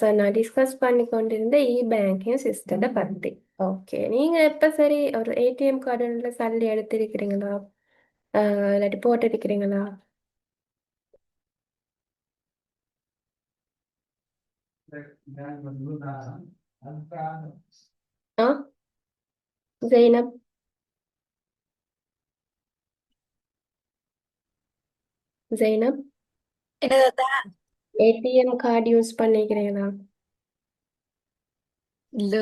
Sir நான் discuss பண்ணி கொண்டிருந்த பேங்கிங் சிஸ்டத்தை பற்றி. ஓகே, நீங்க எப்ப சரி ஒரு ஏடிஎம் கார்டுல சல்லி எடுத்திருக்கிறீங்களா? இல்லாட்டி போட்டு இருக்கிறீங்களா? ஆ, ஜெயினப், ஜெயினப், என்னது? ஏடிஎம் கார்டு யூஸ் பண்ணிக்கிறீங்களா? இல்ல.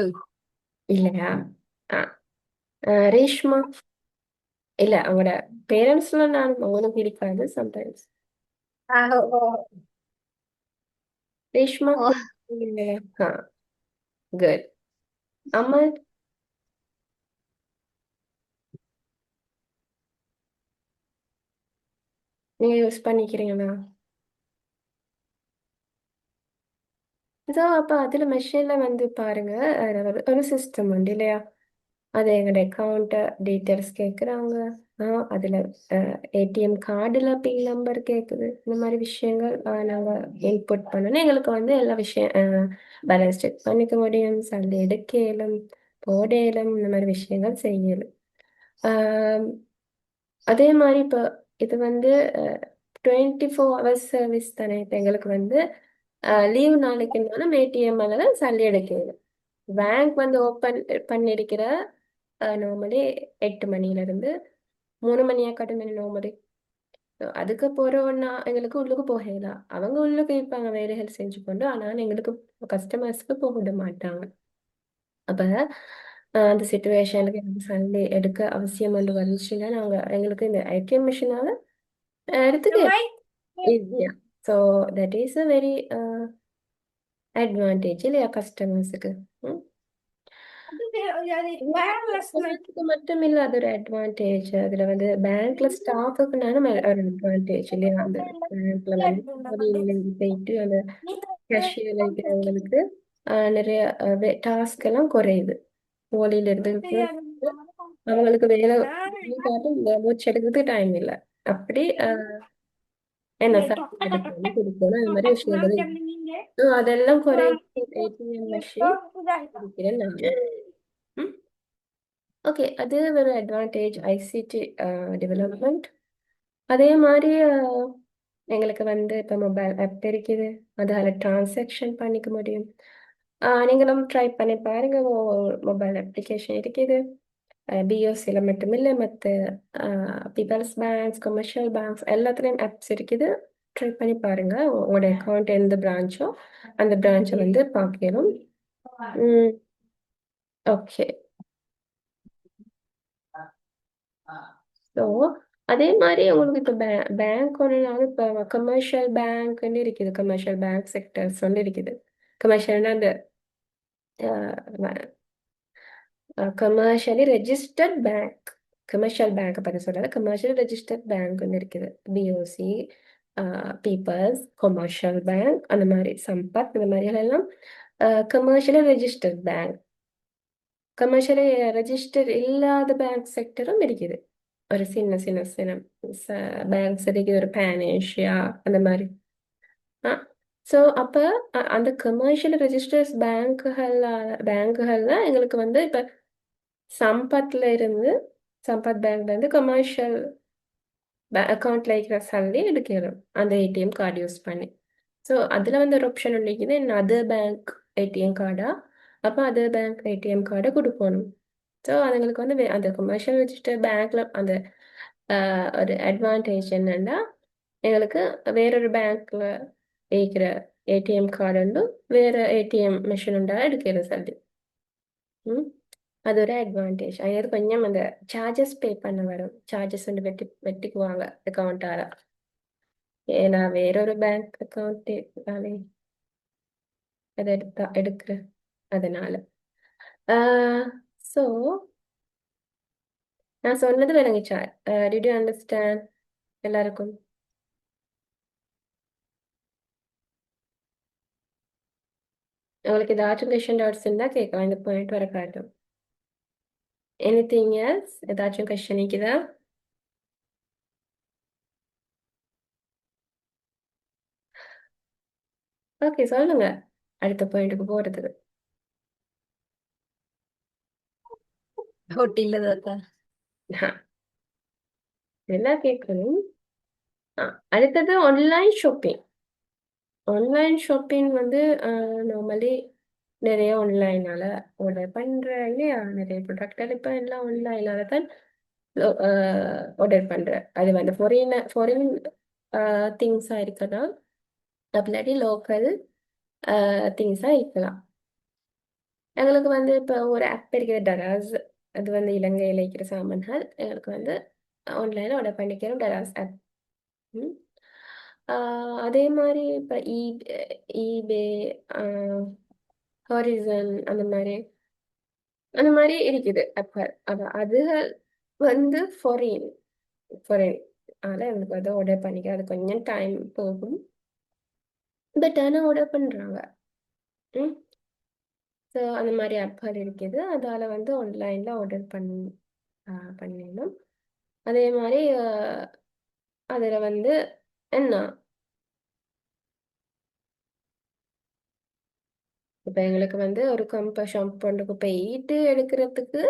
இல்லையா? ஆ, ரேஷ்மா, இல்ல அவங்களோட பேரண்ட்ஸ்லாம் நான் அவங்களும் பிடிக்காது சம்டைம்ஸ். ஓ. ரேஷ்மா, ஓ. இல்லையா? ஆ, குட். அமல், நீங்க யூஸ் பண்ணிக்கிறீங்களா? இதோ அப்ப அதுல மெஷின்ல வந்து பாருங்க, ஒரு சிஸ்டம் உண்டு இல்லையா? அது எங்களோட அக்கௌண்ட் டீட்டெயில்ஸ் கேட்குறாங்க. அதுல ஏடிஎம் கார்டுல பின் நம்பர் கேட்குது. இந்த மாதிரி விஷயங்கள் நாங்க இன்புட் பண்ணணும். எங்களுக்கு வந்து எல்லா விஷயம் பேலன்ஸ் செக் பண்ணிக்க முடியும், சல்லி எடுக்க இயலும், போட இயலும், இந்த மாதிரி விஷயங்கள் செய்யலும். ஆஹ் அதே மாதிரி இப்போ இது வந்து 24 ஹவர்ஸ் சர்வீஸ் தானே. இப்போ எங்களுக்கு வந்து லீவ் நாளைக்குனாலும் ஏடிஎம்ல தான் சல்லி எடுக்கணும். பேங்க் வந்து ஓப்பன் பண்ணிருக்கிற நார்மலி 8 மணில இருந்து 3 மணியா கட்டும் நார்மலி. அதுக்கு போறோம்னா எங்களுக்கு உள்ளுக்கு போகலாம். அவங்க உள்ளுக்கு இருப்பாங்க வேலைகள் செஞ்சு கொண்டு, ஆனால் எங்களுக்கு கஸ்டமர்ஸ்க்கு போக விட மாட்டாங்க. அப்ப அந்த சுச்சுவேஷனுக்கு எனக்கு சண்டே எடுக்க அவசியம் வந்து வந்துச்சுன்னா நாங்க எங்களுக்கு இந்த ஏடிஎம் மிஷினால எடுத்துக்க ஈஸியா. So that is a very advantage இல்லையா கஸ்டமர்ஸுக்கு. கஸ்டமர்ஸுக்கு மட்டும் இல்ல, அது ஒரு அட்வான்டேஜ். அதுல வந்து பேங்க்ல ஸ்டாஃபுக்குனாலும் ஒரு அட்வான்டேஜ் இல்லையா? அந்த பேங்க்ல வந்து வெளியில போயிட்டு அந்த கேஷியர்ல இருக்கிறவங்களுக்கு நிறைய டாஸ்க் எல்லாம் குறையுது. போலியில இருந்து அவங்களுக்கு வேலை பார்த்து இந்த மூச்சு எடுக்கிறதுக்கு டைம் இல்லை. அப்படி என்ன சர்டிஃபிகேட் எடுக்கணும் கொடுக்கணும் அந்த மாதிரி விஷயங்கள் இருக்கு. So, அதெல்லாம் குறையுது ஏடிஎம் மெஷின் இருக்கிறேன் நான். ஓகே, அது ஒரு அட்வான்டேஜ் ஐசிடி டெவலப்மெண்ட். அதே மாதிரி எங்களுக்கு வந்து இப்போ மொபைல் ஆப் இருக்குது, அதில் டிரான்சாக்ஷன் பண்ணிக்க முடியும். நீங்களும் ட்ரை பண்ணி பாருங்க. மொபைல் அப்ளிகேஷன் இருக்குது. பிஓசியில் மட்டும் இல்லை, மற்ற பீப்பிள்ஸ் பேங்க்ஸ், கமர்ஷியல் பேங்க்ஸ் எல்லாத்துலேயும் ஆப்ஸ் இருக்குது. ட்ரை பண்ணி பாருங்க. உங்களோட அக்கௌண்ட் எந்த பிரான்ச்சோ அந்த பிரான்ச்சை வந்து பார்க்கணும். ஓகே. ஸோ அதே மாதிரி உங்களுக்கு இப்போ பேங்க் ஒன்றுனாலும் இப்போ கமர்ஷியல் பேங்க்னு இருக்குது. கமர்ஷியல் பேங்க் செக்டர்ஸ் வந்து இருக்குது. கமர்ஷியல்னா அந்த commercially registered bank. Commercial bank பற்றி சொல்றது, கமர்ஷியல் ரெஜிஸ்டர்ட் பேங்க்னு இருக்குது. பிஓசி, பீப்பிள்ஸ், கமர்ஷியல் பேங்க், அந்த மாதிரி சம்பத், இந்த மாதிரி எல்லாம் commercially registered bank. Commercially register இல்லாத பேங்க் செக்டரும் இருக்குது. ஒரு சின்ன சின்ன சின்ன பேங்க்ஸ் இருக்குது, ஒரு பேன் ஏஷியா அந்த மாதிரி. ஸோ அப்போ அந்த கமர்ஷியல் ரெஜிஸ்டர்ஸ் பேங்க்குகள்ல எங்களுக்கு வந்து இப்போ சம்பத்ல இருந்து, சம்பத் பேங்க்ல இருந்து கமர்ஷியல் அக்கௌண்ட்ல இருக்கிற சல்லி எடுக்கணும் அந்த ஏடிஎம் கார்டு யூஸ் பண்ணி. ஸோ அதில் வந்து ஒரு ஆப்ஷன் இருக்குது, அதர் பேங்க் ஏடிஎம் கார்டா. அப்போ அதர் பேங்க் ஏடிஎம் கார்டை கொடுக்கணும். ஸோ அதுங்களுக்கு வந்து அந்த கமர்ஷியல் ரெஜிஸ்டர் பேங்க்ல அந்த ஒரு அட்வான்டேஜ் என்னன்னா, எங்களுக்கு வேறொரு பேங்க்ல இருக்கிற ஏடிஎம் கார்டு உண்டு, வேற ஏடிஎம் மிஷின் உண்டா எடுக்கிற சல்லி. ம் அது ஒரு அட்வான்டேஜ். அது கொஞ்சம் அந்த சார்ஜஸ் பே பண்ண வரும். சார்ஜஸ் வந்து வெட்டிக்குவாங்க அக்கௌண்ட்டால. ஏன்னா வேறொரு பேங்க் அக்கௌண்ட் அதை எடுக்கிறேன் அதனால. ஸோ நான் சொன்னது விளங்குச்சா? டிட் யூ அண்டர்ஸ்டாண்ட் எல்லாருக்கும்? உங்களுக்கு ஏதாச்சும் கொஷின் டவுட்ஸ் இருந்தால் கேட்கலாம், இந்த பாயிண்ட் வர காட்டும். Anything else? ஏதாச்சும் கொஷின் இருக்குதா? ஓகே, சொல்லுங்க. அடுத்த பாயிண்ட்டுக்கு போறதுக்கு. ஒட்டி இல்ல தாத்தா. நல்லா கேட்கணும். அடுத்தது ஆன்லைன் ஷாப்பிங். ஆன்லைன் ஷாப்பிங் வந்து நார்மலி நிறைய ஆன்லைனால ஆர்டர் பண்ற இல்லையா? நிறைய ப்ராடக்ட் இப்போ எல்லாம் ஆன்லைனால தான் ஆர்டர் பண்ற. அது வந்து ஃபாரின் திங்ஸா இருக்கலாம், இல்லாட்டி லோக்கல் திங்ஸா இருக்கலாம். எங்களுக்கு வந்து இப்போ ஒரு ஆப் இருக்குது டராஸ். அது வந்து இலங்கையில் இருக்கிற சாமான்கள் எங்களுக்கு வந்து ஆன்லைனில் ஆர்டர் பண்ணிக்கிறோம், டராஸ் ஆப். அதே மாதிரி இப்போ ஈபே, ஹாரிசன், அந்த மாதிரி இருக்குது அப்போ. அது வந்து ஃபாரின் அதனால் எங்களுக்கு வந்து ஆர்டர் பண்ணிக்க அது கொஞ்சம் டைம் போகும். பட் ஆனால் ஆர்டர் பண்ணுறாங்க. ம் ஸோ அந்த மாதிரி ஆப்கள் இருக்குது, அதால் வந்து ஆன்லைனில் ஆர்டர் பண்ணிடணும். அதே மாதிரி அதில் வந்து என்ன இப்போ எங்களுக்கு வந்து ஒரு ஷாம்புக்கு போயிட்டு எடுக்கிறதுக்கு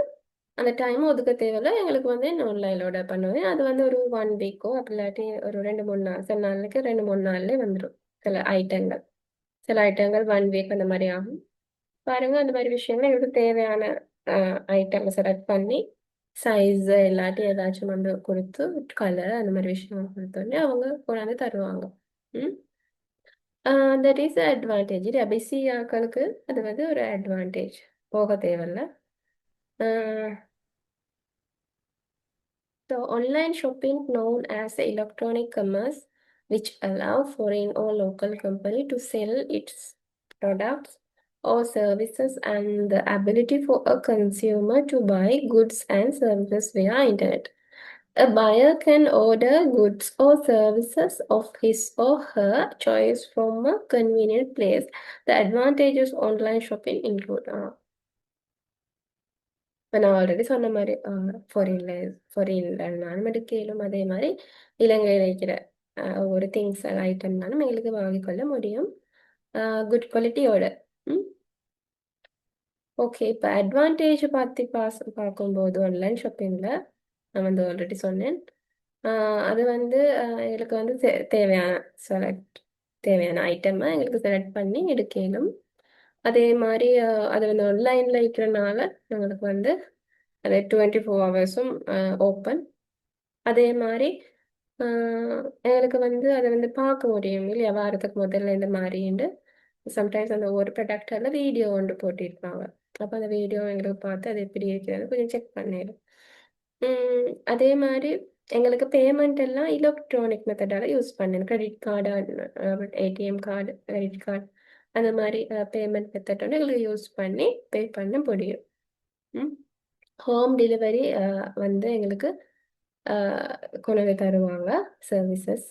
அந்த டைம் ஒதுக்க தேவையில்ல. எங்களுக்கு வந்து ஆன்லைனில் ஆர்டர் பண்ணுவேன். அது வந்து ஒரு 1 வீக்கோ அப்படி இல்லாட்டி ஒரு 2 3 நாள், சில நாளைக்கு 2 3 நாள்லேயே வந்துடும். சில ஐட்டங்கள் 1 வீக் அந்த மாதிரி ஆகும். பாருங்க, அந்த மாதிரி விஷயங்கள் எங்களுக்கு தேவையான ஐட்டங்களை செலக்ட் பண்ணி சைஸ் இல்லாட்டி ஏதாச்சும் வந்து கொடுத்து கலர் அந்த மாதிரி விஷயங்கள் கொடுத்தோடனே அவங்க கொண்டாந்து தருவாங்க. ம் தட் இஸ் அட்வான்டேஜ். பிஸி ஆட்களுக்கு அது வந்து ஒரு அட்வான்டேஜ். போக தேவையில்ல. So online shopping known as electronic commerce, which allow foreign or local company to sell its products or services, and the ability for a consumer to buy goods and services via internet. A buyer can order goods or services of his or her choice from a convenient place. The advantages online shopping include இப்போ நான் already சொன்ன மாதிரி ஃபாரின்லனாலும் எடுக்கையிலும், அதே மாதிரி இலங்கையில் இருக்கிற ஒரு things ஐட்டம்னாலும் எங்களுக்கு வாங்கிக்கொள்ள முடியும் குட் குவாலிட்டியோட. ம் ஓகே, இப்போ அட்வான்டேஜ் பார்க்கும்போது ஆன்லைன் ஷாப்பிங்கில் நான் வந்து ஆல்ரெடி சொன்னேன். அது வந்து எங்களுக்கு வந்து தேவையான ஐட்டமை எங்களுக்கு செலக்ட் பண்ணி எடுக்கலும். அதே மாதிரி அது வந்து ஆன்லைனில் இருக்கிறனால எங்களுக்கு வந்து அது 24 ஹவர்ஸும் ஓப்பன். அதே மாதிரி எங்களுக்கு வந்து அதை வந்து பார்க்க முடியும் இல்லையா, வாரத்துக்கு முதல்ல இந்த மாதிரிண்டு. சம்டைம்ஸ் அந்த ஒரு ப்ராடக்டால வீடியோ ஒன்று போட்டிருப்பாங்க. அப்போ அந்த வீடியோ எங்களுக்கு பார்த்து அது எப்படி இருக்கிறது கொஞ்சம் செக் பண்ணிடும். அதே மாதிரி எங்களுக்கு பேமெண்ட் எல்லாம் எலக்ட்ரானிக் மெத்தடால யூஸ் பண்ணணும். Credit card, ATM card, credit card, அந்த மாதிரி பேமெண்ட் மெத்தட் எங்களுக்கு யூஸ் பண்ணி பே பண்ண முடியும். ஹோம் டெலிவரி வந்து எங்களுக்கு கொண்டு வந்து தருவாங்க சர்வீசஸ்.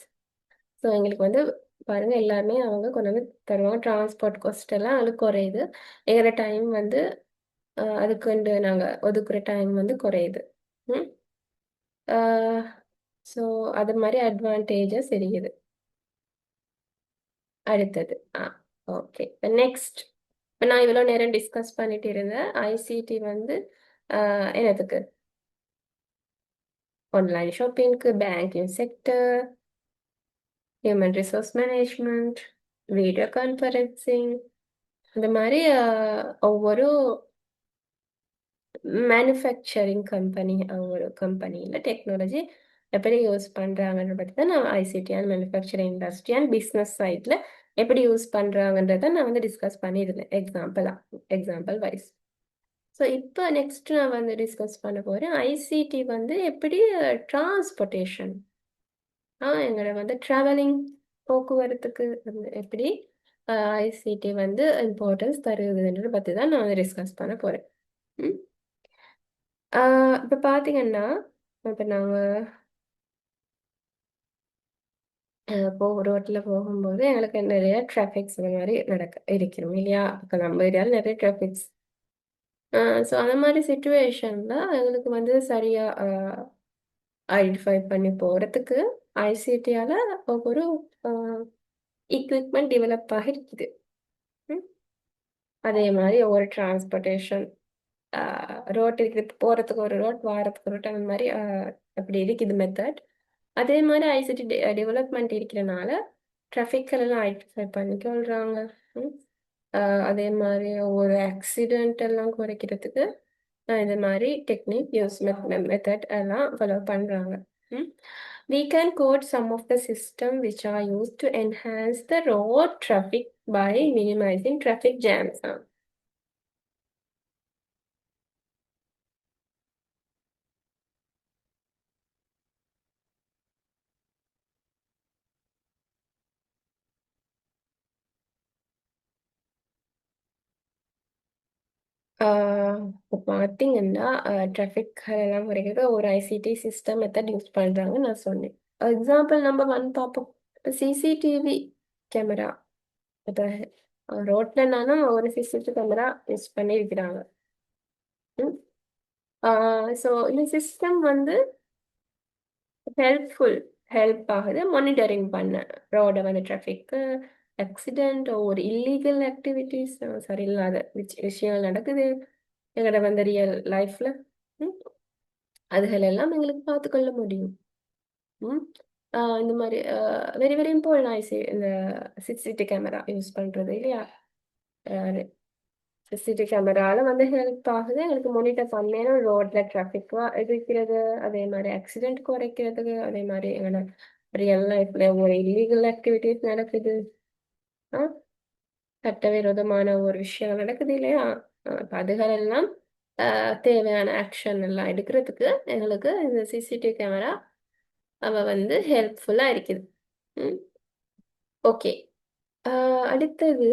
ஸோ எங்களுக்கு வந்து பாருங்க, எல்லாமே அவங்க கொண்டு வந்து தருவாங்க. டிரான்ஸ்போர்ட் காஸ்ட் எல்லாம் அதுக்கு குறையுது. எங்களோட டைம் வந்து அதுக்குண்டு நாங்கள் ஒதுக்குற டைம் வந்து குறையுது. ஸோ அது மாதிரி அட்வான்டேஜஸ் இருக்குது. அடுத்தது ஓகே, இப்போ நெக்ஸ்ட். இப்போ நான் இவ்வளோ நேரம் டிஸ்கஸ் பண்ணிட்டு இருந்தேன் ஐசிடி வந்து என்னத்துக்கு? ஆன்லைன் ஷாப்பிங்க்கு, banking sector, human resource management, video conferencing, இந்த மாதிரி ஒவ்வொரு மேனுஃபேக்சரிங் கம்பெனி, ஒரு கம்பெனியில் டெக்னாலஜி எப்படி யூஸ் பண்ணுறாங்கன்ற பற்றி தான் நான் ICT and manufacturing industry and business சைடில் எப்படி யூஸ் பண்ணுறாங்கன்றத நான் வந்து டிஸ்கஸ் பண்ணியிருந்தேன் எக்ஸாம்பிள் வைஸ். ஸோ இப்போ நெக்ஸ்ட் நான் வந்து டிஸ்கஸ் பண்ண போகிறேன் ஐசிடி வந்து எப்படி டிரான்ஸ்போர்ட்டேஷன், எங்களோட வந்து ட்ராவலிங், போக்குவரத்துக்கு வந்து எப்படி ஐசிடி வந்து இம்பார்ட்டன்ஸ் தருதுன்றதை பற்றி தான் நான் வந்து டிஸ்கஸ் பண்ண போகிறேன். இப்போ பார்த்தீங்கன்னா, இப்போ நாங்கள் ரோட்டில் போகும்போது எங்களுக்கு நிறைய டிராஃபிக்ஸ் இந்த மாதிரி இருக்கிறோம் இல்லையா? இப்போ நம்ம ஏரியாவில் நிறைய டிராஃபிக்ஸ். ஸோ அந்த மாதிரி சுச்சுவேஷனில் எங்களுக்கு வந்து சரியாக ஐடென்டிஃபை பண்ணி போகிறதுக்கு ஐசிடியால் ஒவ்வொரு எக்யூப்மெண்ட் டெவலப் ஆகிருக்குது. அதே மாதிரி ஒவ்வொரு டிரான்ஸ்போர்ட்டேஷன் ரோட் இருக்குது, போகிறதுக்கு ஒரு ரோட், வாரத்துக்கு ஒரு ரோட், அந்த மாதிரி அப்படி இருக்குது மெத்தட். அதே மாதிரி ஐசிடி டெவலப்மெண்ட் இருக்கிறனால டிராஃபிக் எல்லாம் ஐடென்டிஃபை பண்ணிக்கொள்றாங்க. ம். அதே மாதிரி ஒரு ஆக்சிடென்ட் எல்லாம் குறைக்கிறதுக்கு இந்த மாதிரி டெக்னிக் யூஸ் மெத்தட் எல்லாம் ஃபாலோ பண்றாங்க. ம். We can quote some of the system which are used to enhance the road traffic by minimizing traffic jams. இப்போ பார்த்தீங்கன்னா டிராஃபிக் எல்லாம் குறைக்கிறது ஒரு ஐசிடி சிஸ்டம் மெத்தட் யூஸ் பண்றாங்கன்னு நான் சொன்னேன். எக்ஸாம்பிள் நம்பர் ஒன் பார்ப்போம். CCTV camera. இப்போ ரோட்லனாலும் ஒரு சிசிடிவி கேமரா யூஸ் பண்ணி இருக்கிறாங்க. ஸோ இந்த சிஸ்டம் வந்து ஹெல்ப்ஃபுல் ஹெல்ப் ஆகுது மானிட்டரிங் பண்ண ரோட வந்து டிராஃபிக்கு ஆக்சிடென்ட் ஒரு இல்லீகல் ஆக்டிவிட்டிஸ் சரியில்லாத விஷயங்கள் நடக்குது எங்களோட வந்து ரியல் லைஃப்ல. அதுகள் எல்லாம் எங்களுக்கு பார்த்துக்கொள்ள முடியும். ம். இந்த மாதிரி வெரி வெரி இம்பார்ட்டன்ட் ஆயிடுச்சு இந்த சிசிடிவி கேமரா யூஸ் பண்றது இல்லையா. சிசிடிவி கேமரால வந்து ஹெல்ப் ஆகுது எங்களுக்கு மானிட்டர் பண்ணேன்னா ரோட்ல டிராஃபிக் இருக்கிறது, அதே மாதிரி ஆக்சிடென்ட் குறைக்கிறதுக்கு, அதே மாதிரி எங்களோட ரியல் லைஃப்ல ஒரு இல்லீகல் ஆக்டிவிட்டிஸ் நடக்குது, ஆ, சட்டவிரோதமான ஒரு விஷயம் நடக்குது இல்லையா. அப்ப அதுகள் எல்லாம் தேவையான ஆக்ஷன் எல்லாம் எடுக்கிறதுக்கு எங்களுக்கு இந்த சிசிடிவி கேமரா அவ வந்து ஹெல்ப்ஃபுல்லா இருக்குது. ஓகே. அடுத்தது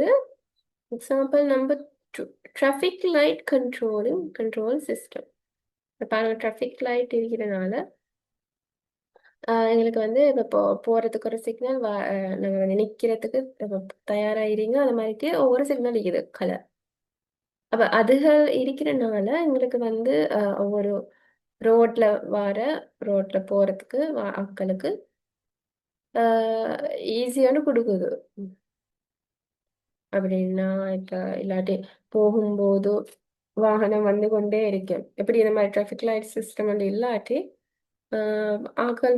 example number two, traffic light control system. பாருங்க, டிராஃபிக் லைட் இருக்கிறதுனால எங்களுக்கு வந்து இப்போ போறதுக்கு ஒரு சிக்னல், நாங்கள் வந்து நிற்கிறதுக்கு தயாராகிறீங்க, அந்த மாதிரிக்கு ஒவ்வொரு சிக்னல் இருக்குது கலர். அப்போ அதுகள் இருக்கிறனால எங்களுக்கு வந்து ஒவ்வொரு ரோட்ல வர ரோட்ல போறதுக்கு ஆட்களுக்கு ஈஸியான கொடுக்குது. அப்படின்னா இப்போ இல்லாட்டி போகும்போது வாகனம் வந்து கொண்டே இருக்கும், எப்படி இந்த மாதிரி டிராஃபிக் லைட் சிஸ்டம் வந்து இல்லாட்டி ஆட்கள்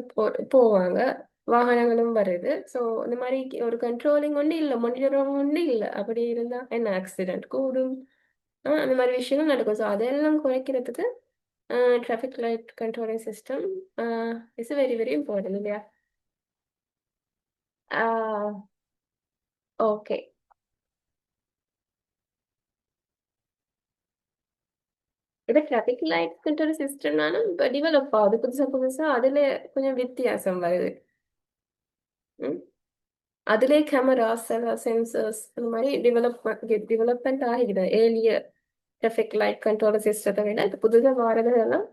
போவாங்க, வாகனங்களும் வருது. ஸோ இந்த மாதிரி ஒரு கண்ட்ரோலிங் ஒன்றும் இல்லை, மானிட்டரிங் ஒன்றும் இல்லை. அப்படி இருந்தால் என்ன ஆக்சிடென்ட் கூடும், அந்த மாதிரி விஷயங்கள் நடக்கும். ஸோ அதெல்லாம் குறைக்கிறதுக்கு traffic light controlling system is very very important இல்லையா. ஓகே. இப்போ டிராஃபிக் லைட் கண்ட்ரோல் சிஸ்டம்னாலும் இப்போ டெவலப் ஆகுது புதுசா புதுசா, அதுல கொஞ்சம் வித்தியாசம் வருது. ம். அதிலே கேமராஸ் சென்சர்ஸ் இந்த மாதிரி டெவலப்மெண்ட் ஆகிடுது. ஏர்லிய டிராஃபிக் லைட் கண்ட்ரோல் சிஸ்டத்தை விட இப்போ புதுசாக வரதெல்லாம்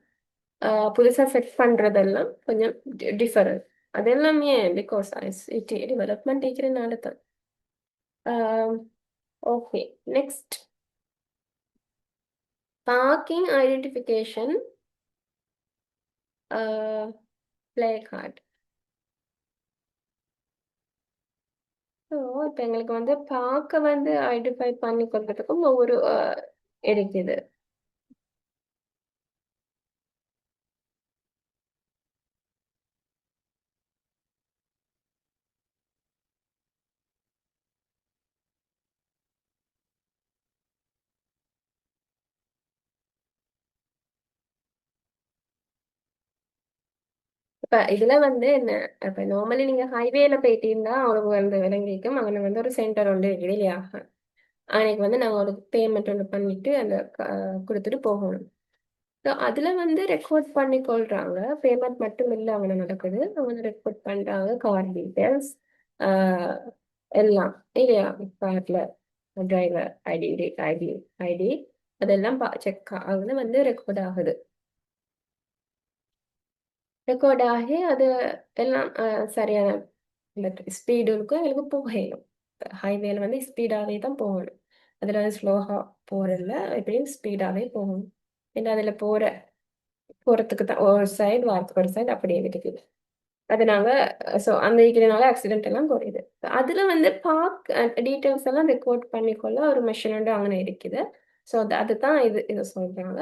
புதுசாக செட் பண்ணுறதெல்லாம் கொஞ்சம் டிஃபரன்ட். அதெல்லாம் ஏன் பிகாஸ் ஐசிடி டெவலப்மெண்ட் இருக்கிறனால தான். Okay, next parking identification play card. So இப்போ எங்களுக்கு வந்து பார்க்க வந்து ஐடென்டிஃபை பண்ணி கொடுக்கறதுக்கும் ஒவ்வொரு இருக்குது. இப்ப இதுல வந்து என்ன, இப்ப நார்மலி நீங்க ஹைவேல போயிட்டீங்கன்னா அவங்களுக்கு வந்து விளங்கிக்கும், அங்கே வந்து ஒரு சென்டர் ஒன்று இருக்குது இல்லையா. அன்னைக்கு வந்து நாங்கள் ஒரு பேமெண்ட் ஒன்று பண்ணிட்டு அந்த கொடுத்துட்டு போகணும். ஸோ அதுல வந்து ரெக்கார்ட் பண்ணி கொள்றாங்க, பேமெண்ட் மட்டும் இல்லை அவங்க நடக்குது, அவங்க வந்து ரெக்கார்ட் பண்றாங்க கார் டீட்டெயில்ஸ் எல்லாம் இல்லையா. கார்ல டிரைவர் ஐடி ஐடி ஐடி அதெல்லாம் செக் ஆகுது, வந்து ரெக்கார்ட் ஆகுது. ரெக்கார்ட் ஆகி அது எல்லாம் சரியான ஸ்பீடு இருக்கும், எங்களுக்கு போகணும். ஹைவேல வந்து ஸ்பீடாகவே தான் போகணும், அதில் வந்து ஸ்லோவாக போகிறதில்ல, எப்படியும் ஸ்பீடாகவே போகணும். ஏன்னா அதில் போகிறதுக்கு தான் ஒரு சைடு வாரத்துக்கு ஒரு சைடு அப்படியே இருக்குது. அது நாங்க ஸோ அந்த இருக்கிறனால ஆக்சிடென்ட் எல்லாம் குறையுது. அதுல வந்து பார்க் டீட்டெயில்ஸ் எல்லாம் ரெக்கார்ட் பண்ணிக்கொள்ள ஒரு மெஷின் வந்து அங்கே இருக்குது. ஸோ அதுதான் இது சொல்றாங்க.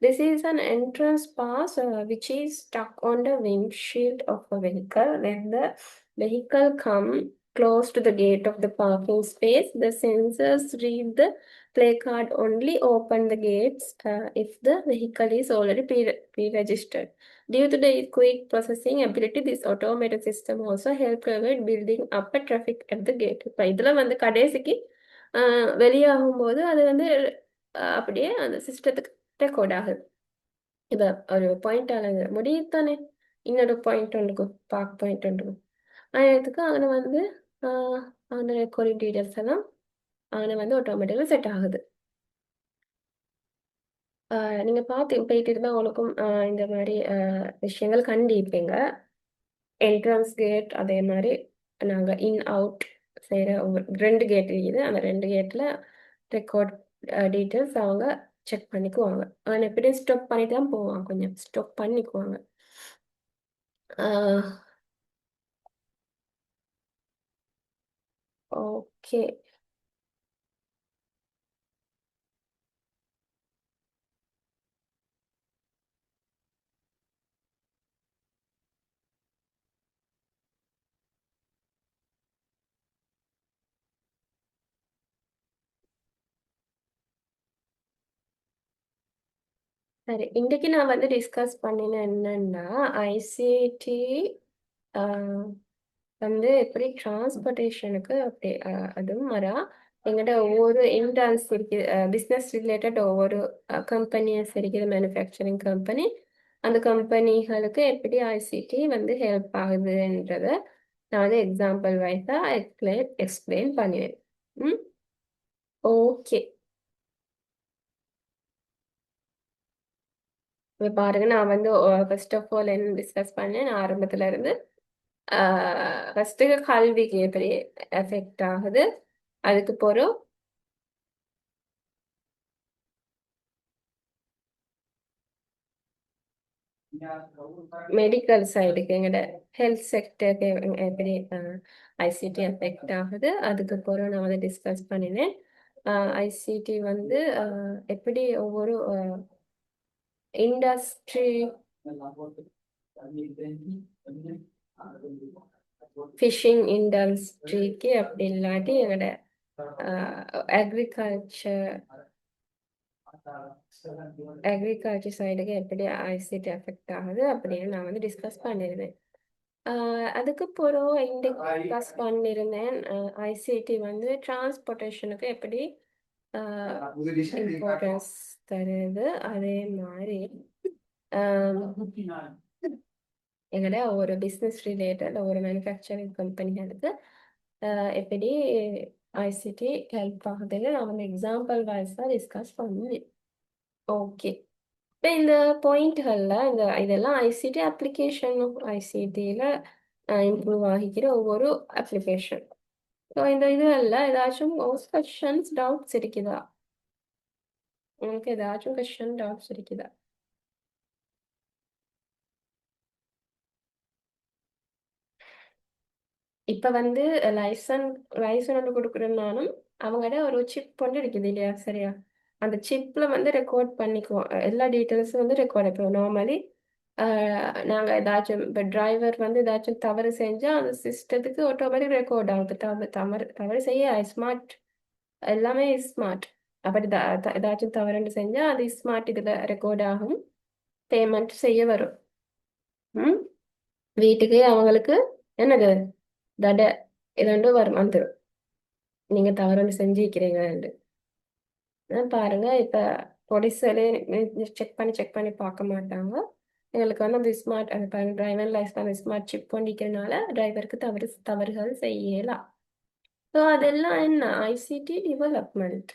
This is an entrance pass which is stuck on the windshield of a vehicle. When the vehicle come close to the gate of the parking space, the sensors read the placard, only open the gates if the vehicle is already pre-registered. Due to the quick processing ability, this automated system also help avoid building up a traffic at the gate. இப்போ இதில் வந்து கடைசிக்கு வெளியாகும்போது அது வந்து அப்படியே அந்த சிஸ்டத்துக்கு record ஆகுது. இப்போ ஒரு பாயிண்ட் ஆனது முடியுது தானே, இன்னொரு பாயிண்ட் ஒன்றுக்கும் பார்க் பாயிண்ட் ஒன்றுக்கும் அதுக்கு அவனை வந்து அவனோட ரெக்கார்டிங் டீட்டெயில்ஸ் எல்லாம் அவனை வந்து ஆட்டோமேட்டிக்காக செட் ஆகுது. நீங்கள் பார்த்து போயிட்டு இருந்தால் உங்களுக்கும் இந்த மாதிரி விஷயங்கள் கண்டிப்பீங்க. என்ட்ரன்ஸ் கேட் அதே மாதிரி நாங்கள் இன் அவுட் செய்கிற ரெண்டு கேட் இருக்குது. அந்த ரெண்டு கேட்டில் ரெக்கார்ட் டீட்டெயில்ஸ் அவங்க செக் பண்ணிக்குவாங்க. ஆனால் எப்படியும் ஸ்டாப் பண்ணிட்டு தான் போவாங்க, கொஞ்சம் ஸ்டாப் பண்ணிக்குவாங்க. ஓகே. சரி, இன்றைக்கு நான் வந்து டிஸ்கஸ் பண்ணினேன் என்னன்னா ஐசிடி வந்து எப்படி டிரான்ஸ்போர்ட்டேஷனுக்கு அப்படி அதுவும் வரா எங்கிட்ட ஒவ்வொரு இன்டர்ன்ஸ் இருக்குது, பிஸ்னஸ் ரிலேட்டட் ஒவ்வொரு கம்பெனிஸ் இருக்குது, மேனுஃபேக்சரிங் கம்பெனி. அந்த கம்பெனிகளுக்கு எப்படி ஐசிடி வந்து ஹெல்ப் ஆகுதுன்றத நான் வந்து எக்ஸாம்பிள் வைஸாக எக்ஸ்பிளைன் பண்ணினேன். ம், ஓகே. இப்போ பாருங்க, நான் வந்து ஃபர்ஸ்ட் ஆஃப் ஆல் என்ன டிஸ்கஸ் பண்ணேன், நான் ஆரம்பத்துல இருந்து ஃபர்ஸ்ட்டு கல்விக்கு எப்படி எஃபெக்ட் ஆகுது, அதுக்கு போகிறோம் மெடிக்கல் சைடுக்கு எங்கட ஹெல்த் செக்டருக்கு எப்படி ஐசிடி எஃபெக்ட் ஆகுது, அதுக்கு போகிறோம் நான் வந்து டிஸ்கஸ் பண்ணினேன். ஐசிடி வந்து எப்படி ஒவ்வொரு இண்டஸ்ட்ரி, ஃபிஷிங் இண்டஸ்ட்ரிக்கு அப்படி இல்லாட்டி எங்களோட அக்ரிகல்ச்சர் சைடுக்கு எப்படி ஐசிடி எஃபெக்ட் ஆகுது அப்படின்னு நான் வந்து டிஸ்கஸ் பண்ணியிருந்தேன். அதுக்கு பிறகு டிஸ்கஸ் பண்ணியிருந்தேன் ஐசிடி வந்து டிரான்ஸ்போர்ட்டேஷனுக்கு எப்படி இம்பார்ட்டன்ஸ் தருது. அதே மாதிரி எங்களோட ஒரு பிஸ்னஸ் ரிலேட்டட் ஒரு மேனுஃபேக்சரிங் கம்பெனிகளுக்கு எப்படி ஐசிடி ஹெல்ப் ஆகுதுன்னு நான் வந்து எக்ஸாம்பிள் வைஸாக டிஸ்கஸ் பண்ணேன். ஓகே. இப்போ இந்த பாயிண்ட்களில் இதெல்லாம் ஐசிடி அப்ளிகேஷன், ஐசிடியில் இம்ப்ரூவ் ஆகிக்கிற ஒவ்வொரு அப்ளிகேஷன். ஸோ இந்த இதுகளில் ஏதாச்சும் கொஸ்டின்ஸ் டவுட்ஸ் இருக்குதா? உங்களுக்கு ஏதாச்சும் கொஸ்டின் டவுட்ஸ் இருக்குதா? இப்போ வந்து லைசன் ஒன்று கொடுக்குறதுனாலும் அவங்ககிட்ட ஒரு சிப் ஒன்று இருக்குது இல்லையா, சரியா? அந்த சிப்பில் வந்து ரெக்கார்ட் பண்ணிக்குவோம், எல்லா டீட்டெயில்ஸும் வந்து ரெக்கார்ட் ஆகிப்போம். நார்மலி நாங்கள் ஏதாச்சும் இப்போ டிரைவர் வந்து ஏதாச்சும் தவறு செஞ்சால் அந்த சிஸ்டத்துக்கு ஆட்டோமேட்டிக் ரெக்கார்ட் ஆகும். தவறு செய்ய ஸ்மார்ட், எல்லாமே ஸ்மார்ட். அப்படி ஏதாச்சும் தவறுன்னு செஞ்சால் அது ஸ்மார்ட் இதில் ரெக்கார்ட் ஆகும், பேமெண்ட் செய்ய வரும். ம், வீட்டுக்கு அவங்களுக்கு என்னது தடை இரண்டு வரும் வந்துடும், நீங்கள் தவறுன்னு செஞ்சுக்கிறீங்க. பாருங்க, இப்போ போலீஸாலே செக் பண்ணி பார்க்க மாட்டாங்க. எங்களுக்கு வந்து அந்த ஸ்மார்ட் அந்த டிரைவர் லைசன்ஸ் அந்த ஸ்மார்ட் சிப் பண்ணிக்கிறதுனால டிரைவருக்கு தவறுகள் செய்யலாம். ஸோ அதெல்லாம் என்ன ஐசிடி டெவலப்மெண்ட்.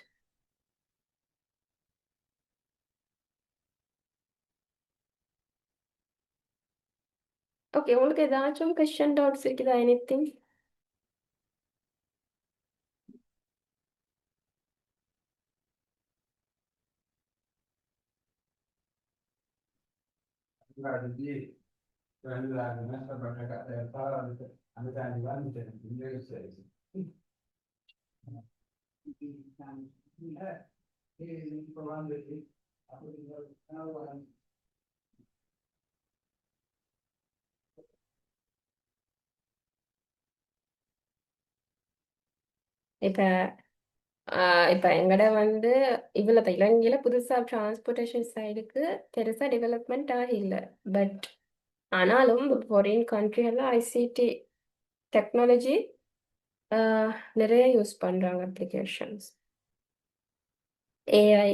ஓகே, உங்களுக்கு ஏதாச்சும் கொஸ்டின் டவுட்ஸ் இருக்குதா? எனிதிங்? இப்ப இப்ப எங்கட வந்து இவ்வளவு இலங்கையில புதுசா டிரான்ஸ்போர்ட்டேஷன் சைடுக்கு பெருசா டெவலப்மெண்ட் ஆகல. பட் ஆனாலும் ஃபாரின் கண்ட்ரி எல்லாம் ஐசிடி டெக்னாலஜி நிறைய யூஸ் பண்றாங்க அப்ளிகேஷன்ஸ். ஏஐ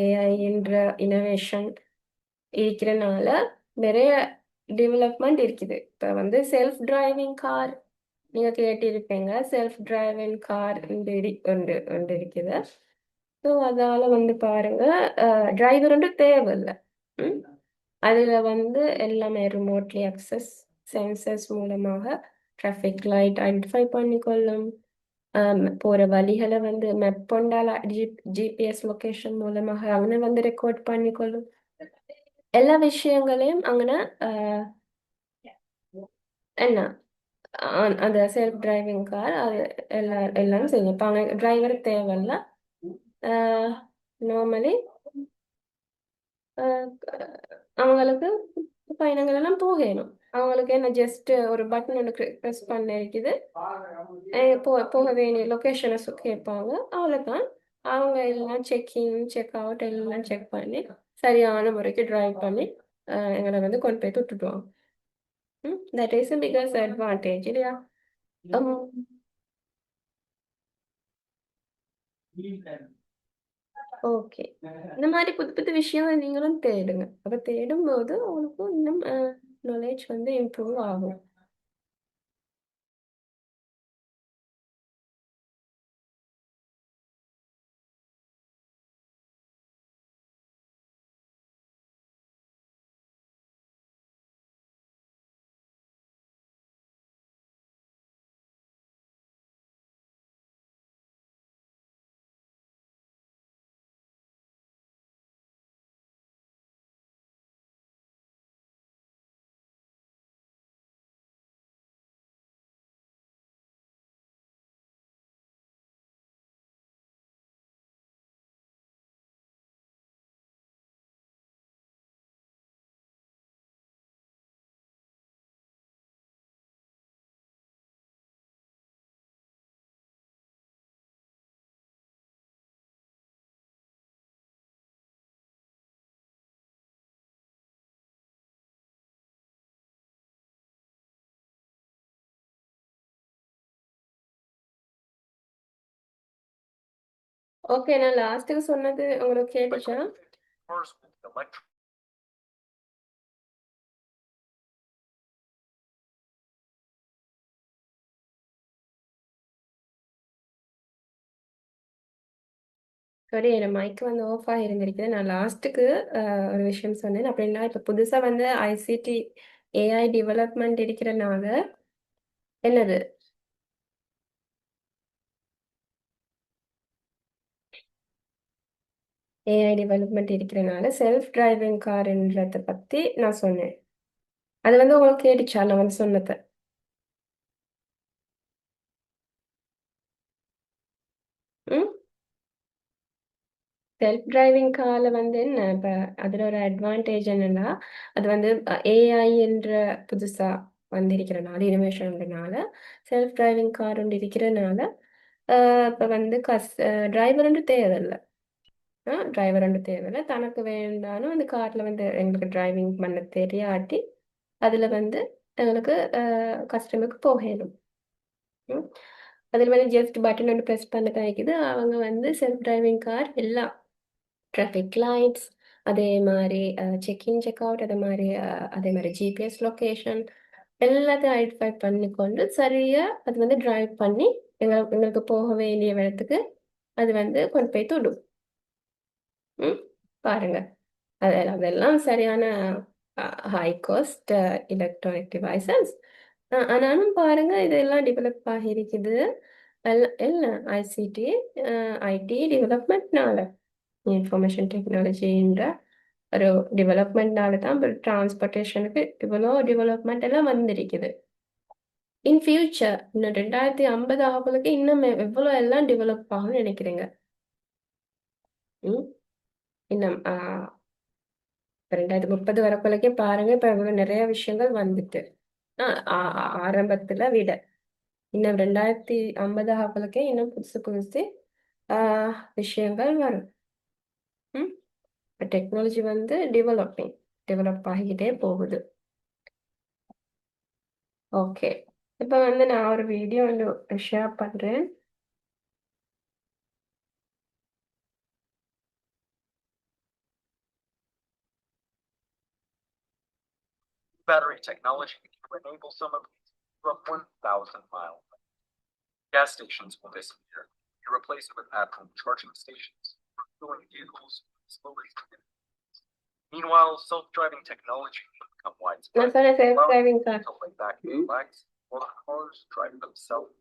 ஏஐ என்ற இனோவேஷன் இருக்கிறனால நிறைய டெவலப்மெண்ட் இருக்குது. இப்போ வந்து செல்ஃப் டிரைவிங் கார் நீங்க கேட்டிருப்பீங்க. செல்ஃப் டிரைவிங் கார் ஒன்று ஒன்று இருக்குது. ஸோ அதால வந்து பாருங்க, டிரைவர் ஒன்று தேவையில்லை. ம். அதுல வந்து எல்லாமே ரிமோட்லி அக்சஸ் சென்சர்ஸ் மூலமாக டிராஃபிக் லைட் ஐடென்டிஃபை பண்ணிக்கொள்ளும். போற வழிகளை வந்து மேப் கொண்டால ஜிபிஎஸ் லொகேஷன் மூலமாக அவனை வந்து ரெக்கார்ட் பண்ணிக்கொள்ளும். எல்லா விஷயங்களையும் அங்கன என்ன அந்த செல்ஃப் டிரைவிங் கார் அது எல்லாம் செய்யும். இப்போ அவங்க டிரைவர் தேவையில்ல. நார்மலி அவங்களுக்கு பயணங்கள் எல்லாம் போகணும். அவங்களுக்கு என்ன ஜஸ்ட் ஒரு பட்டன் ஒன்று ப்ரெஸ் பண்ண இருக்குது. போக வேண்டிய லொக்கேஷனை கேட்பாங்க, அவ்வளோதான். அவங்க எல்லாம் செக்இன் செக் அவுட் எல்லாம் செக் பண்ணி சரியான முறைக்கு டிரைவ் பண்ணி எங்களை வந்து கொண்டு போய் விட்டுடுவாங்க. தட் இஸ் பிகஸ்ட் அட்வான்டேஜ் இல்லையா? ஓகே. இந்த மாதிரி புது புது விஷயங்கள் நீங்களும் தேடுங்க. அப்ப தேடும் போது உங்களுக்கும் இன்னும் நாலேஜ் வந்து இம்ப்ரூவ் ஆகும். ஓகே, நான் லாஸ்ட்டுக்கு சொன்னது உங்களுக்கு கேட்டுச்சா? சாரி, என் மைக் வந்து ஆஃப் ஆகிருந்திருக்குது. நான் லாஸ்ட்டுக்கு ஒரு விஷயம் சொன்னேன். அப்படின்னா இப்போ புதுசாக வந்து ஐசிடி ஏஐ டெவலப்மெண்ட் இருக்கிறனால என்னது ஏஐ டெவலப்மெண்ட் இருக்கிறனால செல்ஃப் டிரைவிங் கார்ன்றதை பற்றி நான் சொன்னேன். அது வந்து உங்களுக்கு கேட்டுச்சா நான் வந்து சொன்னதை? ம். செல்ஃப் டிரைவிங் காரில் வந்து என்ன இப்போ அதில் ஒரு அட்வான்டேஜ் என்னன்னா, அது வந்து ஏஐ என்ற புதுசாக வந்திருக்கிறனால இனோவேஷன்றனால செல்ஃப் டிரைவிங் கார் ஒன்று இருக்கிறனால இப்போ வந்து டிரைவர் ஒன்று தேவையில்லை. டிரைவர் ஒன்று தேவையில்லை. தனக்கு வேண்டாலும் அந்த காரில் வந்து எங்களுக்கு டிரைவிங் பண்ண தெரியாட்டி அதில் வந்து எங்களுக்கு கஸ்டமருக்கு போகணும். அதில் வந்து ஜஸ்ட் பட்டன் ஒன்று ப்ரெஸ் பண்ண கிடைக்குது. அவங்க வந்து செல்ஃப் டிரைவிங் கார் எல்லாம் டிராஃபிக் லைட்ஸ், அதே மாதிரி செக்இன் செக் அவுட், அதே மாதிரி ஜிபிஎஸ் லொக்கேஷன் எல்லாத்தையும் ஐடென்டிஃபை பண்ணிக்கொண்டு சரியாக அது வந்து டிரைவ் பண்ணி எங்களுக்கு போக வேண்டிய இடத்துக்கு அது வந்து கொண்டு போய் தொடும். பாருங்க, அதெல்லாம் சரியான ஹை காஸ்ட் எலக்ட்ரானிக் டிவைசஸ். ஆனாலும் பாருங்க, இதெல்லாம் டெவலப் ஆகியிருக்குது எல்லாம் ஐசிடி ஐடி டெவலப்மெண்ட்னால இன்ஃபர்மேஷன் டெக்னாலஜின்ற ஒரு டெவலப்மெண்ட்னால தான் டிரான்ஸ்போர்ட்டேஷனுக்கு இவ்வளோ டெவலப்மெண்ட் எல்லாம் வந்திருக்குது. இன் ஃபியூச்சர் இன்னும் 2050 ஆகுறதுக்கு இன்னும் எவ்வளோ எல்லாம் டெவலப் ஆகும்னு நினைக்கிறீங்க? ம் இன்னும் 2030 வரக்குள்ளக்கே பாருங்க, இப்போ இவ்வளோ நிறைய விஷயங்கள் வந்துட்டு ஆரம்பத்தில் விட இன்னும் 2050 ஆகுறதுக்கே இன்னும் புதுசு புதுசு விஷயங்கள் வரும். டெக்னாலஜி வந்து டெவலப் ஆகிக்கிட்டே போகுது. ஓகே, இப்போ வந்து நான் ஒரு வீடியோ வந்து ஷேர் பண்ணுறேன். Battery technology to enable some of these from 1,000 miles. Gas stations will disappear. Be replaced with at-home charging stations, refueling vehicles slowly. Meanwhile, self-driving technology will become நான் widespread, சொன்ன self allowing driving people car. to lay back and relax while cars drive themselves.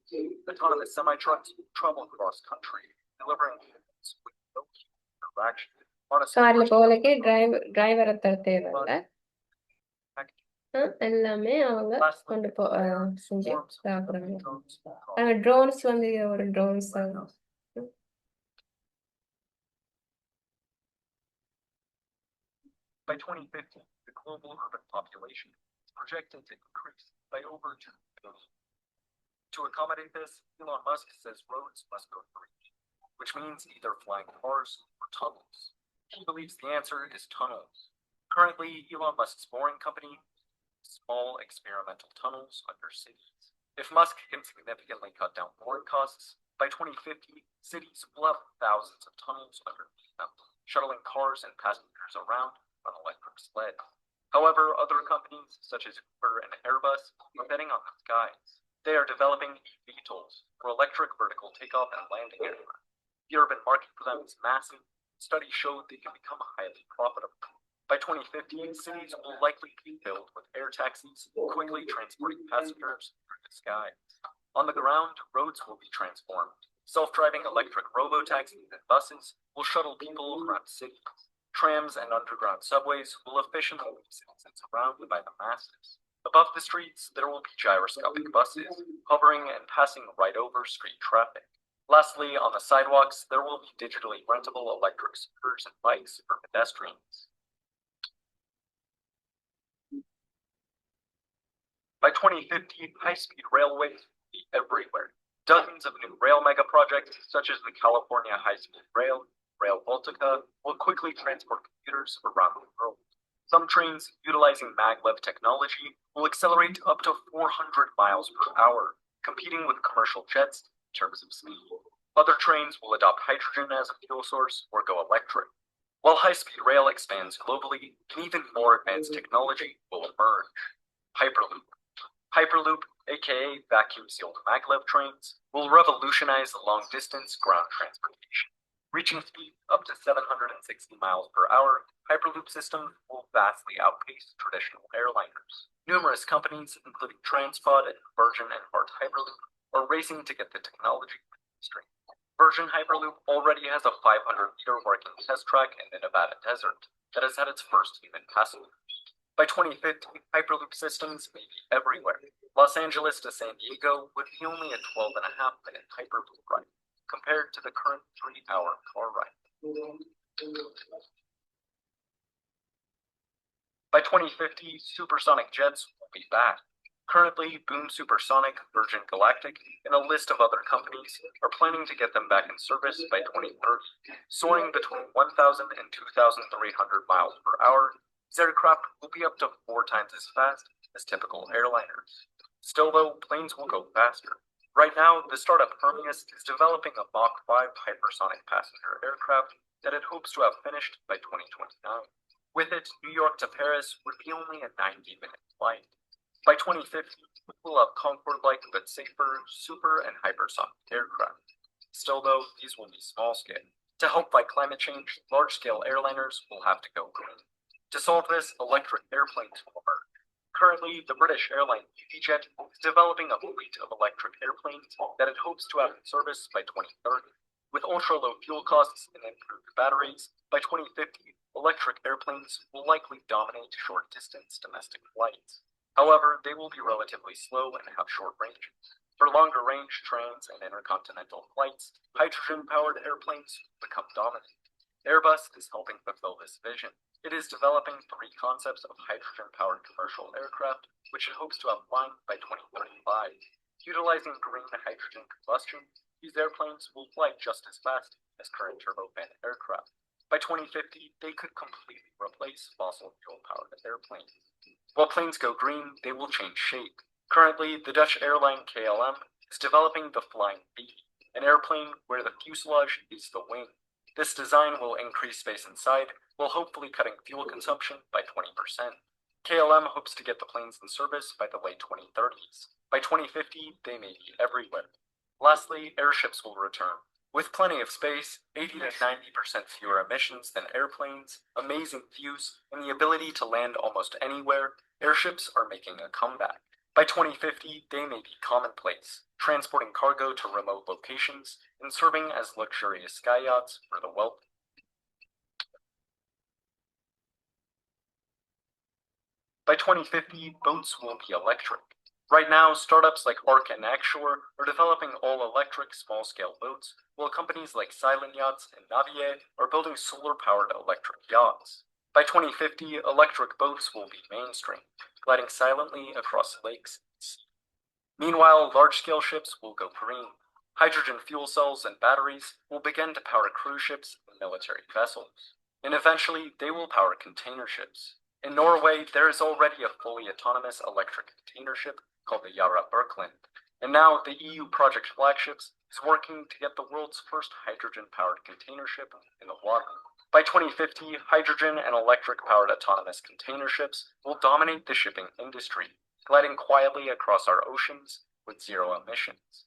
Autonomous semi-trucks will travel across country, delivering goods with no human interaction. On a கார்ல smaller போகலக்கே scale, டிரைவரை தேவையில்லை. எல்லாமே அவங்க lastly, கொண்டு செஞ்சு forms of பார்க்குறாங்க. drones will drones வந்து ஒரு drones By 2050, the global urban population is projected to increase by over 2 billion. To accommodate this, Elon Musk says roads must go green, which means either flying cars or tunnels. He believes the answer is tunnels. Currently, Elon Musk's boring company uses small experimental tunnels under cities. If Musk can significantly cut down boring costs, by 2050, cities will have thousands of tunnels underneath them, shuttling cars and passengers around on electric sled. However, other companies, such as Uber and Airbus, are betting on the skies. They are developing eVTOLs, or electric vertical takeoff and landing aircraft. The urban market for them is massive. Studies show they can become highly profitable. By 2050, cities will likely be filled with air taxis, quickly transporting passengers through the skies. On the ground, roads will be transformed. Self-driving electric robo-taxis and buses will shuttle people around cities. Trams and underground subways will efficiently leave citizens surrounded by the masses. Above the streets, there will be gyroscopic buses, hovering and passing right over street traffic. Lastly, on the sidewalks, there will be digitally rentable electric scooters and bikes for pedestrians. By 2050, high-speed railways will be everywhere. Dozens of new rail mega projects, such as the California High-Speed Rail, Rail Baltica, will quickly transport commuters around the world. Some trains, utilizing maglev technology, will accelerate up to 400 miles per hour, competing with commercial jets in terms of speed. Other trains will adopt hydrogen as a fuel source or go electric. While high-speed rail expands globally, an even more advanced technology will emerge: Hyperloop. Hyperloop, aka vacuum-sealed maglev trains, will revolutionize long-distance ground transportation. Reaching speed up to 760 miles per hour, Hyperloop systems will vastly outpace traditional airliners. Numerous companies, including Transpod and Virgin and Heart Hyperloop, are racing to get the technology mainstream. Virgin Hyperloop already has a 500-meter working test track in the Nevada desert that has had its first human passengers. By 2050, Hyperloop systems may be everywhere. Los Angeles to San Diego would be only a 12.5-minute Hyperloop ride, compared to the current 3-hour car ride. By 2050, supersonic jets will be back. Currently, Boom Supersonic, Virgin Galactic, and a list of other companies are planning to get them back in service by 2030, soaring between 1,000 and 2,300 miles per hour. These aircraft will be up to 4 times as fast as typical airliners. Still, though, planes will go faster. Right now, the startup Hermeus is developing a Mach 5 hypersonic passenger aircraft that it hopes to have finished by 2029. With it, New York to Paris would be only a 90-minute flight. By 2050, we will have Concorde-like but safer super and hypersonic aircraft. Still, though, these will be small-scale. To help fight climate change, large-scale airliners will have to go green. To solve this, electric airplanes will emerge. Currently, the British airline easyJet is developing a fleet of electric airplanes that it hopes to have in service by 2030. With ultra-low fuel costs and improved batteries, by 2050, electric airplanes will likely dominate short-distance domestic flights. However, they will be relatively slow and have short ranges. For longer-range trains and intercontinental flights, hydrogen-powered airplanes become dominant. Airbus is helping fulfill this vision. It is developing 3 concepts of hydrogen-powered commercial aircraft, which it hopes to have flying by 2035. Utilizing green hydrogen combustion, these airplanes will fly just as fast as current turbofan aircraft. By 2050, they could completely replace fossil fuel-powered airplanes. While planes go green, they will change shape. Currently, the Dutch airline KLM is developing the Flying V, an airplane where the fuselage is the wing. This design will increase space inside, while hopefully cutting fuel consumption by 20%. KLM hopes to get the planes in service by the late 2030s. By 2050, they may be everywhere. Lastly, airships will return. With plenty of space, 80 to 90% fewer emissions than airplanes, amazing views, and the ability to land almost anywhere, airships are making a comeback. By 2050, they may be commonplace, transporting cargo to remote locations and serving as luxurious sky yachts for the wealthy. By 2050, boats will be electric. Right now, startups like Arc and Axshore are developing all-electric small-scale boats, while companies like Silent Yachts and Navier are building solar-powered electric yachts. By 2050, electric boats will be mainstream, gliding silently across lakes and seas. Meanwhile, large-scale ships will go green. Hydrogen fuel cells and batteries will begin to power cruise ships and military vessels. And eventually, they will power container ships. In Norway, there is already a fully autonomous electric container ship called the Yara Birkeland. And now the EU Project Flagships is working to get the world's first hydrogen-powered container ship in the water. By 2050, hydrogen and electric-powered autonomous container ships will dominate the shipping industry, gliding quietly across our oceans with zero emissions.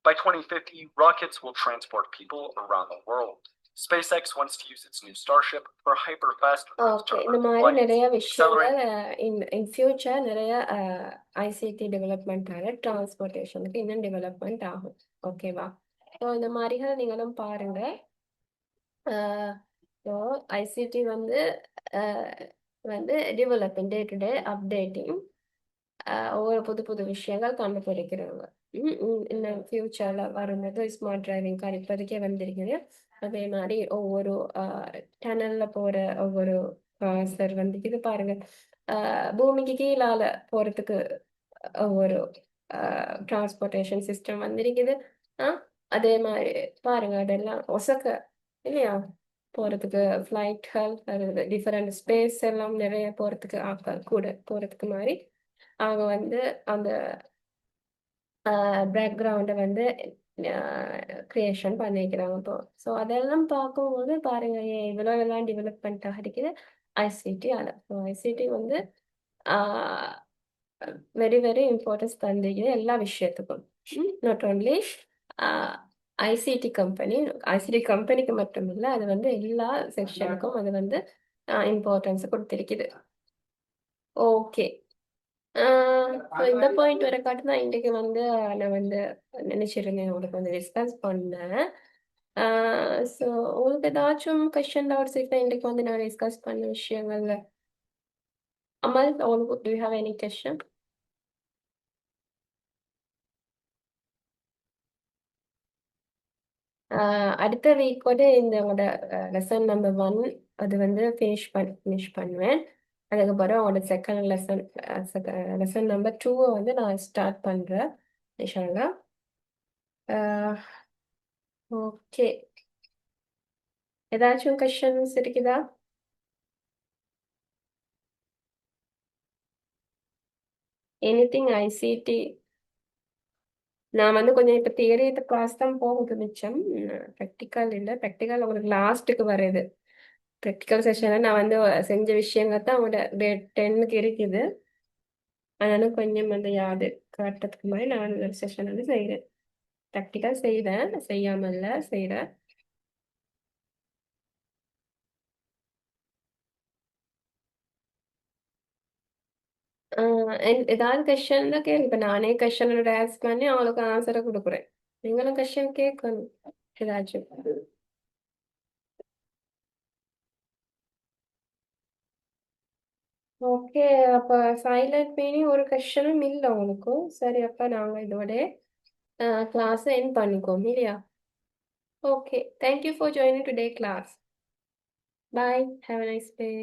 By 2050, rockets will transport people around the world. SpaceX wants to use its new Starship for hyper-fast okay இந்த மாதிரி நிறைய விஷயங்கள் in future நிறைய ICT டெவலப்மெண்ட்டால டிரான்ஸ்போர்ட்டேஷனுக்கு இன்னும் development ஆகும். ஓகேவா? So இந்த மாதிரிகள் நீங்களும் பாருங்க. ஸோ ஐசிடி வந்து developing day to day updating ஒவ்வொரு புது புது விஷயங்கள் கண்டுபிடிக்கிறாங்க. இன்னும் ஃபியூச்சரில் வரும்போது ஸ்மார்ட் டிரைவிங் கார் இப்போதைக்கே வந்திருக்குது. அதே மாதிரி ஒவ்வொரு டனல்ல போற ஒவ்வொரு காசர் வந்து இது பாருங்க, பூமிக்கு கீழால போறதுக்கு ஒவ்வொரு டிரான்ஸ்போர்ட்டேஷன் சிஸ்டம் வந்திருக்குது. அதே மாதிரி பாருங்க, அதெல்லாம் ஒசக்க இல்லையா போறதுக்கு ஃப்ளைட்கள், அது டிஃபரெண்ட் ஸ்பேஸ் எல்லாம் நிறைய போறதுக்கு ஆட்கள் கூட போறதுக்கு மாதிரி அவங்க வந்து அந்த பேக்ரவுண்டை வந்து கிரியேஷன் பண்ணிக்கிறாங்க இப்போ. ஸோ அதெல்லாம் பார்க்கும்போது பாருங்க, இவ்வளோ எல்லாம் டெவலப்மெண்ட் ஆகிருக்குது ஐசிடியால. ஸோ ஐசிடி வந்து வெரி வெரி இம்பார்ட்டன்ஸ் தந்திருக்குது எல்லா விஷயத்துக்கும். நாட் ஓன்லி ஐசிடி கம்பெனிக்கு மட்டும் இல்லை, அது வந்து எல்லா செக்ஷனுக்கும் அது வந்து இம்பார்ட்டன்ஸ் கொடுத்திருக்குது. ஓகே, இந்த பாயிண்ட் வரை காட்டு தான் இன்றைக்கு வந்து நான் வந்து நினைச்சிருந்தேன் உங்களுக்கு வந்து டிஸ்கஸ் பண்ணேன். ஸோ உங்களுக்கு ஏதாச்சும் கொஸ்டின் டவுட்ஸ் இருக்கா இன்றைக்கு வந்து நான் டிஸ்கஸ் பண்ண விஷயங்கள்ல? அமல், உங்களுக்கு to you have any question? அடுத்த வீக்கோட இந்த உங்களோட லெசன் நம்பர் 1 அது வந்து ஃபினிஷ் பண்ணுவேன். அதுக்கப்புறம் அவங்களோட செகண்ட் லெசன் நம்பர் 2 வந்து நான் ஸ்டார்ட் பண்றேன் இன்ஷால்லா. ஓகே, ஏதாச்சும் கொஸ்டின்ஸ் இருக்குதா? Anything ICT. நான் வந்து கொஞ்சம் இப்போ தியரி கிளாஸ் தான் போகுது மிச்சம், ப்ராக்டிக்கல் இல்லை. ப்ராக்டிக்கல் உங்களுக்கு லாஸ்ட்டுக்கு வருது. ப்ராக்டிக்கல் செஷனில் நான் வந்து செஞ்ச விஷயங்கள் தான் அவங்களோட டேட் 10க்கு இருக்குது. அதனால கொஞ்சம் வந்து யாது காட்டுறதுக்கு மாதிரி நான் ஒரு செஷன் வந்து செய்கிறேன். ப்ராக்டிக்கல் செய்கிறேன், செய்யாமல் இல்லை, செய்கிறேன். ஏதாவது கொஸ்டின் தான் கேள்வி. இப்போ நானே கொஸ்டினோட ஆன்சர் பண்ணி அவங்களுக்கு ஆன்சரை கொடுக்குறேன். நீங்களும் கொஸ்டின் கேட்கணும் ஏதாச்சும். ஓகே, அப்போ சைலண்ட் மீனிங் ஒரு கொஷனும் இல்லை உங்களுக்கும். சரி, அப்போ நாங்கள் இதோட கிளாஸை எண்ட் பண்ணிக்கோம் இல்லையா? Okay, thank you for joining today class. Bye, have a nice day.